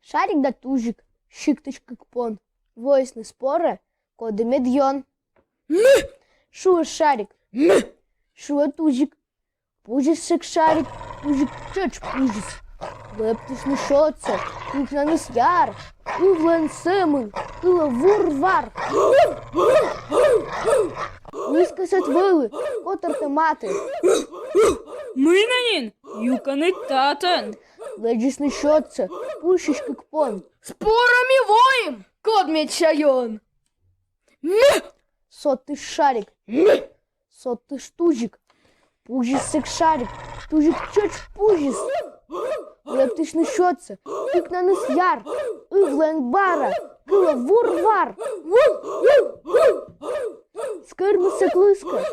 Шарик да тужик, шикточка кпон, воисны спора, коды медьон. Шуа шарик, шуа тужик, пужисик шарик, тужик чач пужис. Лептишны шоца, кухнаныс яр, увлен сэмын, ыла вур-вар. Лыскасат вылы, котарты маты. Минанин, юканы татан. Леджисны шоца, пушишка кпон. Спорами воем, код мечайон. Сотый шарик, сотый штужик, пужисик шарик, тужик чач пужис. Лептишны шоца, кухнаныс яр, увлен бара, кыла вур-вар. Скырмысык лыска.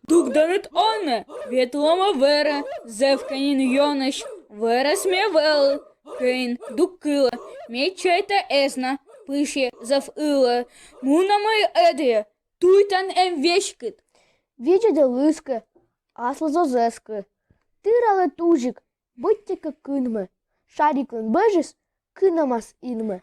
Дугданет онне, ветлома вера, зевканин йонаш, вера смевел, кейн дуккила, мечайта эсна, пыше завыла, мунамай эдия, туйтан вешкит. Вече де лыска, асла зозеска. Тырале тужик, будьте как кынме. Шариклын бежис, кынамас инме.